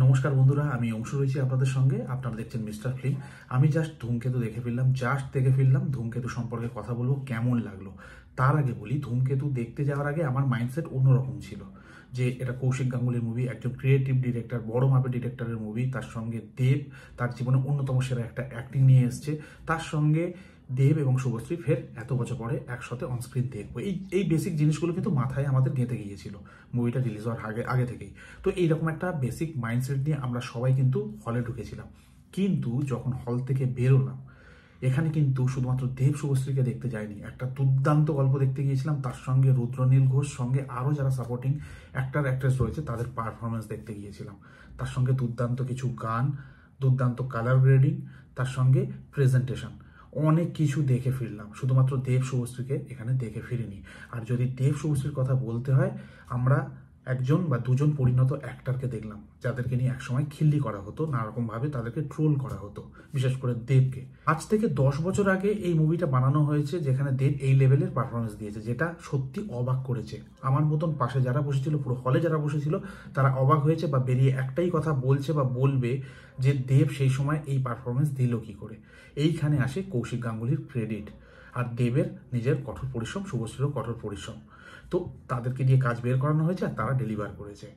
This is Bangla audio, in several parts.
নমস্কার বন্ধুরা, আমি অংশ রয়েছি আপনাদের সঙ্গে। আপনারা দেখছেন মিস্টার ফিল্ম। আমি জাস্ট ধূমকেতু দেখে ফিরলাম। ধূমকেতু সম্পর্কে কথা বলবো, কেমন লাগলো। তার আগে বলি, ধূমকেতু দেখতে যাওয়ার আগে আমার মাইন্ডসেট অন্যরকম ছিল, যে এটা কৌশিক গাঙ্গুলির মুভি, একজন ক্রিয়েটিভ ডিরেক্টর, বড় মাপের ডিরেক্টরের মুভি। তার সঙ্গে দেব তার জীবনে অন্যতম সেরা একটা অ্যাক্টিং নিয়ে এসছে। তার সঙ্গে দেব এবং শুভশ্রী ফের এত বছর পরে একসাথে অনস্ক্রিন দেখবো। এই বেসিক জিনিসগুলো কিন্তু মাথায় আমাদের গেঁথে গিয়েছিল মুভিটা রিলিজ হওয়ার আগে থেকেই। তো এইরকম একটা বেসিক মাইন্ডসেট নিয়ে আমরা সবাই কিন্তু হলে ঢুকেছিলাম। কিন্তু যখন হল থেকে বেরোলাম, এখানে কিন্তু শুধুমাত্র দেব শুভশ্রীকে দেখতে যায়নি, একটা দুর্দান্ত গল্প দেখতে গিয়েছিলাম। তার সঙ্গে রুদ্রনীল ঘোষ সঙ্গে আরও যারা সাপোর্টিং অ্যাক্টর অ্যাক্ট্রেস রয়েছে তাদের পারফরমেন্স দেখতে গিয়েছিলাম। তার সঙ্গে দুর্দান্ত কিছু গান, দুর্দান্ত কালার গ্রেডিং, তার সঙ্গে প্রেজেন্টেশন, অনেক কিছু দেখে ফিরলাম। শুধুমাত্র দেব শুভশ্রীকে এখানে দেখে ফিরিনি। আর যদি দেব শুভশ্রীর কথা বলতে হয়, আমরা একজন বা দুজন পরিণত অ্যাক্টরকে দেখলাম, যাদেরকে নিয়ে একসময় খিল্লি করা হতো, নানারকমভাবে তাদেরকে ট্রোল করা হতো, বিশেষ করে দেবকে। আজ থেকে 10 বছর আগে এই মুভিটা বানানো হয়েছে, যেখানে দেব এই লেভেলের পারফরমেন্স দিয়েছে, যেটা সত্যি অবাক করেছে। আমার মতন পাশে যারা বসেছিল, পুরো হলে যারা বসেছিল, তারা অবাক হয়েছে বা বেরিয়ে একটাই কথা বলছে বা বলবে যে দেব সেই সময় এই পারফরমেন্স দিল কি করে। এইখানে আসে কৌশিক গাঙ্গুলির ক্রেডিট, আর দেবের নিজের কঠোর পরিশ্রম, শুভশ্রীরও কঠোর পরিশ্রম। তো তাদেরকে দিয়ে কাজ বের করানো হয়েছে আর তারা ডেলিভার করেছে।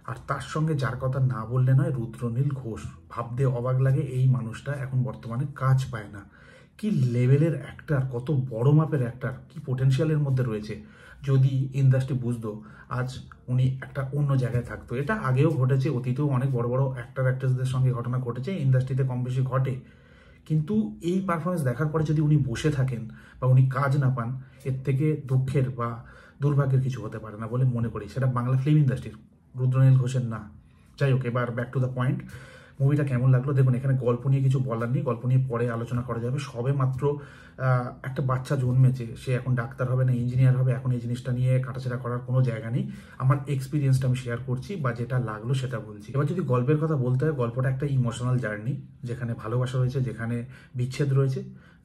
আর তার সঙ্গে যার কথা না বললে নয়, রুদ্রনীল ঘোষ। ভাবতে অবাক লাগে, এই মানুষটা এখন বর্তমানে কাজ পায় না। কি লেভেলের অ্যাক্টার, কত বড় মাপের অ্যাক্টার, কি পোটেনশিয়ালের মধ্যে রয়েছে। যদি ইন্ডাস্ট্রি বুঝতো, আজ উনি একটা অন্য জায়গায় থাকতো। এটা আগেও ঘটেছে, অতীতেও অনেক বড় বড় অ্যাক্টার অ্যাক্ট্রেসদের সঙ্গে ঘটনা ঘটেছে, ইন্ডাস্ট্রিতে কম বেশি ঘটে। কিন্তু এই পারফরমেন্স দেখার পরে যদি উনি বসে থাকেন বা উনি কাজ না পান, এর থেকে দুঃখের বা দুর্ভাগ্যের কিছু হতে পারে না বলে মনে করি। সেটা বাংলা ফিল্ম ইন্ডাস্ট্রির, রুদ্রনীল ঘোষের না। যাই হোক, এবার ব্যাক টু দ্য পয়েন্ট। মুভিটা কেমন লাগলো দেখুন। এখানে গল্প নিয়ে কিছু বলার নেই, গল্প নিয়ে পরে আলোচনা করা যাবে। সবে মাত্র একটা বাচ্চা জন্মেছে, সে এখন ডাক্তার হবে না ইঞ্জিনিয়ার হবে, এখন এই জিনিসটা নিয়ে কাটাছেড়া করার কোনো জায়গা নেই। আমার এক্সপিরিয়েন্সটা আমি শেয়ার করছি বা যেটা লাগলো সেটা বলছি। এবার যদি গল্পের কথা বলতে হয়, গল্পটা একটা ইমোশনাল জার্নি, যেখানে ভালোবাসা রয়েছে, যেখানে বিচ্ছেদ রয়েছে,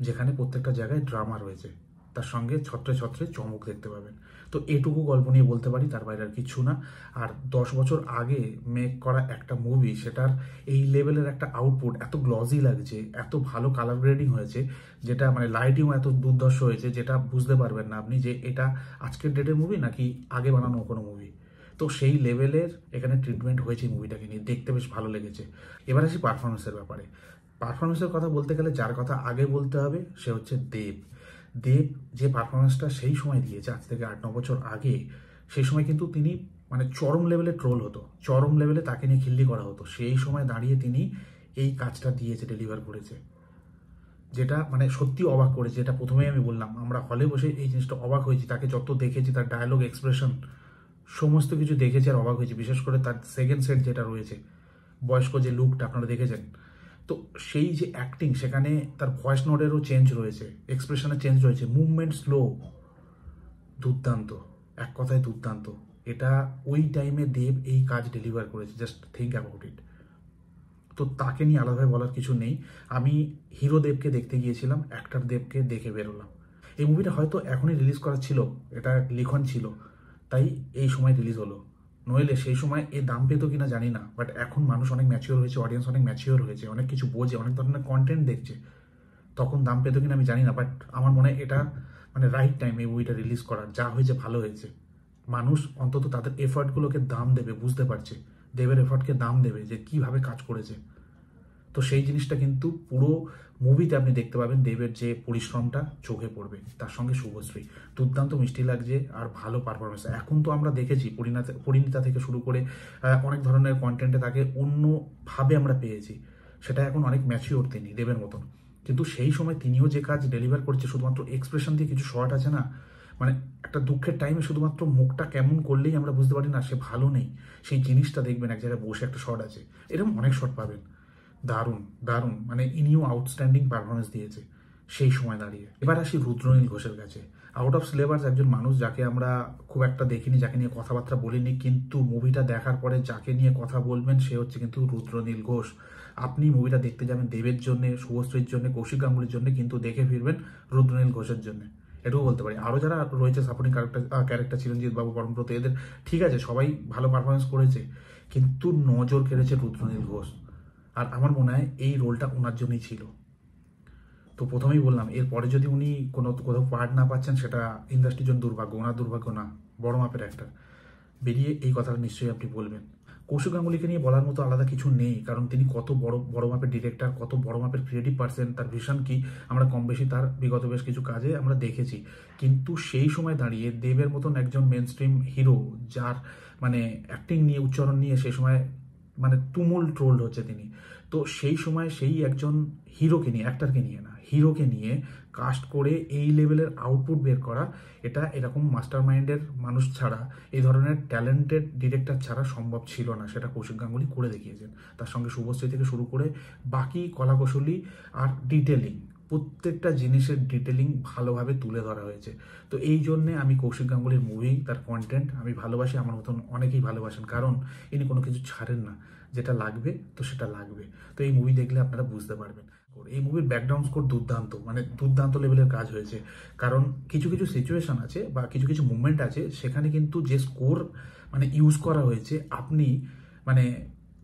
যেখানে প্রত্যেকটা জায়গায় ড্রামা রয়েছে, তার সঙ্গে ছত্রে ছত্রে চমক দেখতে পাবেন। তো এটুকু গল্প নিয়ে বলতে পারি, তার বাইরে আর কিছু না। আর 10 বছর আগে মেক করা একটা মুভি, সেটার এই লেভেলের একটা আউটপুট, এত গ্লজি লাগছে, এত ভালো কালার গ্রেডিং হয়েছে, যেটা মানে লাইটিংও এত দুর্ধর্ষ হয়েছে, যেটা বুঝতে পারবেন না আপনি যে এটা আজকের ডেটের মুভি নাকি আগে বানানো কোনো মুভি। তো সেই লেভেলের এখানে ট্রিটমেন্ট হয়েছে মুভিটাকে নিয়ে, দেখতে বেশ ভালো লেগেছে। এবার আসি পারফরমেন্সের ব্যাপারে। পারফরমেন্সের কথা বলতে গেলে যার কথা আগে বলতে হবে সে হচ্ছে দেব। দেব যে পারফরমেন্সটা সেই সময় দিয়েছে, আজ থেকে 8-9 বছর আগে, সেই সময় কিন্তু তিনি মানে চরম লেভেলে ট্রোল হতো, চরম লেভেলে তাকে নিয়ে খিল্লি করা হতো। সেই সময় দাঁড়িয়ে তিনি এই কাজটা দিয়েছে, ডেলিভার করেছে, যেটা মানে সত্যি অবাক করেছে। যেটা প্রথমেই আমি বললাম, আমরা হলে বসে এই জিনিসটা অবাক হয়েছি। তাকে যত দেখেছি, তার ডায়লগ, এক্সপ্রেশন, সমস্ত কিছু দেখেছি আর অবাক হয়েছি। বিশেষ করে তার সেকেন্ড সেট যেটা রয়েছে, বয়স্ক যে লুকটা আপনারা দেখেছেন, তো সেই যে অ্যাক্টিং, সেখানে তার ভয়েস নোটেরও চেঞ্জ রয়েছে, এক্সপ্রেশনের চেঞ্জ রয়েছে, মুভমেন্ট স্লো, দুর্দান্ত, এক কথায় দুর্দান্ত। এটা ওই টাইমে দেব এই কাজ ডেলিভার করেছে, জাস্ট থিঙ্ক অ্যাবাউট ইট। তো তাকে নিয়ে আলাদাভাবে বলার কিছু নেই। আমি হিরো দেবকে দেখতে গিয়েছিলাম, অ্যাক্টর দেবকে দেখে বেরোলাম। এই মুভিটা হয়তো এখনই রিলিজ করা ছিল, এটা লিখন ছিল, তাই এই সময় রিলিজ হলো। নইলে সেই সময় এ দাম পেত কিনা জানি না, বাট এখন মানুষ অনেক ম্যাচিওর হয়েছে, অডিয়েন্স অনেক ম্যাচিওর হয়েছে, অনেক কিছু বোঝে, অনেক ধরনের কন্টেন্ট দেখছে। তখন দাম পেত কিনা আমি জানি না, বাট আমার মনে হয় এটা মানে রাইট টাইম এই মুভিটা রিলিজ করার। যা হয়েছে ভালো হয়েছে। মানুষ অন্তত তাদের এফার্টগুলোকে দাম দেবে, বুঝতে পারছে দেবের এফার্টকে দাম দেবে, যে কিভাবে কাজ করেছে। তো সেই জিনিসটা কিন্তু পুরো মুভিতে আপনি দেখতে পাবেন, দেবের যে পরিশ্রমটা চোখে পড়বে। তার সঙ্গে শুভশ্রী দুর্দান্ত মিষ্টি লাগছে আর ভালো পারফরমেন্স। এখন তো আমরা দেখেছি পরিণীতা থেকে শুরু করে অনেক ধরনের কন্টেন্টে তাকে অন্যভাবে আমরা পেয়েছি। সেটা এখন অনেক ম্যাচিওর তিনি, দেবের মতন। কিন্তু সেই সময় তিনিও যে কাজ ডেলিভার করছে, শুধুমাত্র এক্সপ্রেশন দিয়ে কিছু শর্ট আছে না, মানে একটা দুঃখের টাইমে শুধুমাত্র মুখটা কেমন করলেই আমরা বুঝতে পারি না সে ভালো নেই। সেই জিনিসটা দেখবেন, এক জায়গায় বসে একটা শর্ট আছে, এরকম অনেক শর্ট পাবেন। দারুণ দারুণ, মানে ইনিও আউটস্ট্যান্ডিং পারফরমেন্স দিয়েছে সেই সময় দাঁড়িয়ে। এবার আসি রুদ্রনীল ঘোষের কাছে। আউট অফ সিলেবাস একজন মানুষ, যাকে আমরা খুব একটা দেখিনি, যাকে নিয়ে কথাবার্তা বলিনি, কিন্তু মুভিটা দেখার পরে যাকে নিয়ে কথা বলবেন সে হচ্ছে কিন্তু রুদ্রনীল ঘোষ। আপনি মুভিটা দেখতে যাবেন দেবের জন্য, শুভশ্রীর জন্য, কৌশিক গাঙ্গুলির জন্য, কিন্তু দেখে ফিরবেন রুদ্রনীল ঘোষের জন্য। এটাও বলতে পারি। আরও যারা রয়েছে সাপোর্টিং ক্যারেক্টার, চিরঞ্জিত বাবু, পরমব্রত, এদের ঠিক আছে, সবাই ভালো পারফরমেন্স করেছে, কিন্তু নজর কেড়েছে রুদ্রনীল ঘোষ। আর আমার মনে হয় এই রোলটা ওনার জন্যই ছিল। তো প্রথমেই বললাম, এরপরে যদি উনি কোথাও পার্ট না পাচ্ছেন সেটা ইন্ডাস্ট্রির জন্য দুর্ভাগ্য, ওনার দুর্ভাগ্য না, বড় মাপের অ্যাক্টর। বেরিয়ে এই কথাটা নিশ্চয়ই আপনি বলবেন। কৌশিক গাঙ্গুলিকে নিয়ে বলার মতো আলাদা কিছু নেই, কারণ তিনি কত বড় বড় মাপের ডিরেক্টর, কত বড় মাপের ক্রিয়েটিভ পার্সন, তার ভিশন কি আমরা কম বেশি তার বিগত বেশ কিছু কাজে আমরা দেখেছি। কিন্তু সেই সময় দাঁড়িয়ে দেবের মতন একজন মেন স্ট্রিম হিরো, যার মানে অ্যাক্টিং নিয়ে উচ্চারণ নিয়ে সেই সময় মানে তুমুল ট্রোলড হচ্ছে তিনি, তো সেই সময় সেই একজন হিরোকে নিয়ে, অ্যাক্টরকে নিয়ে না, হিরোকে নিয়ে কাস্ট করে এই লেভেলের আউটপুট বের করা, এটা এরকম মাস্টার মাইন্ডের মানুষ ছাড়া, এই ধরনের ট্যালেন্টেড ডিরেক্টর ছাড়া সম্ভব ছিল না। সেটা কৌশিক গাঙ্গুলি করে দেখিয়েছেন। তার সঙ্গে শুভশ্রী থেকে শুরু করে বাকি কলাকৌশলী আর ডিটেলিং, প্রত্যেকটা জিনিসের ডিটেলিং ভালোভাবে তুলে ধরা হয়েছে। তো এই জন্যে আমি কৌশিক গাঙ্গুলির মুভি, তার কন্টেন্ট আমি ভালোবাসি, আমার মতন অনেকেই ভালোবাসেন, কারণ ইনি কোনো কিছু ছাড়েন না। যেটা লাগবে তো সেটা লাগবে। তো এই মুভি দেখলে আপনারা বুঝতে পারবেন। এই মুভির ব্যাকগ্রাউন্ড স্কোর দুর্দান্ত, মানে দুর্দান্ত লেভেলের কাজ হয়েছে। কারণ কিছু কিছু সিচুয়েশন আছে বা কিছু কিছু মুভমেন্ট আছে, সেখানে কিন্তু যে স্কোর মানে ইউজ করা হয়েছে, আপনি মানে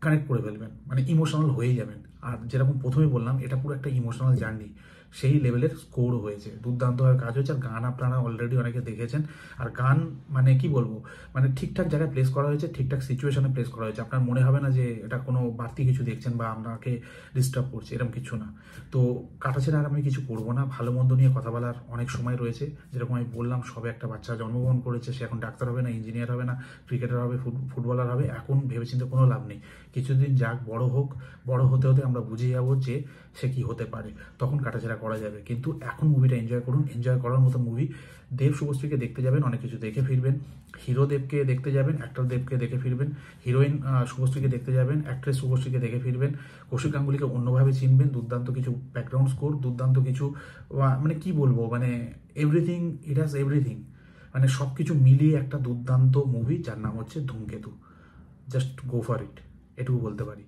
কানেক্ট করে ফেলবেন, মানে ইমোশনাল হয়ে যাবেন। আর যেরকম প্রথমে বললাম, এটা পুরো একটা ইমোশনাল জার্নি, সেই লেভেলের স্কোরও হয়েছে, দুর্দান্তভাবে কাজ হয়েছে। আর গান আপনারা অলরেডি অনেকে দেখেছেন। আর গান মানে কি বলবো, মানে ঠিকঠাক জায়গায় প্লেস করা হয়েছে, ঠিকঠাক সিচুয়েশনে প্লেস করা হয়েছে। আপনার মনে হবে না যে এটা কোনো বাড়তি কিছু দেখছেন বা আপনাকে ডিস্টার্ব করছে, এরকম কিছু না। তো কাটাছেড়া আর আমি কিছু করবো না, ভালো মন্দ নিয়ে কথা বলার অনেক সময় রয়েছে। যেরকম আমি বললাম, সবে একটা বাচ্চা জন্মগ্রহণ করেছে, সে এখন ডাক্তার হবে না, ইঞ্জিনিয়ার হবে না, ক্রিকেটার হবে, ফুটবলার হবে, এখন ভেবেচিন্তে কোনো লাভ নেই। কিছুদিন যাক, বড় হোক, বড় হতে হতে আমরা বুঝে যাবো যে সে কি হতে পারে, তখন কাটাছেড়া করা যাবে। কিন্তু এখন মুভিটা এনজয় করুন, এনজয় করার মতো মুভি। দেব শুভশ্রীকে দেখতে যাবেন, অনেক কিছু দেখে ফিরবেন। হিরো দেবকে দেখতে যাবেন, অ্যাক্টর দেবকে দেখে ফিরবেন। হিরোইন শুভশ্রীকে দেখতে যাবেন, অ্যাক্ট্রেস শুভশ্রীকে দেখে ফিরবেন। কৌশিক গাঙ্গুলিকে অন্যভাবে চিনবেন। দুর্দান্ত কিছু ব্যাকগ্রাউন্ড স্কোর, দুর্দান্ত কিছু মানে কি বলবো, মানে এভরিথিং, ইট হ্যাজ এভরিথিং, মানে সব কিছু মিলিয়ে একটা দুর্দান্ত মুভি, যার নাম হচ্ছে ধূমকেতু। জাস্ট গো ফর ইট, এটুকু বলতে পারি।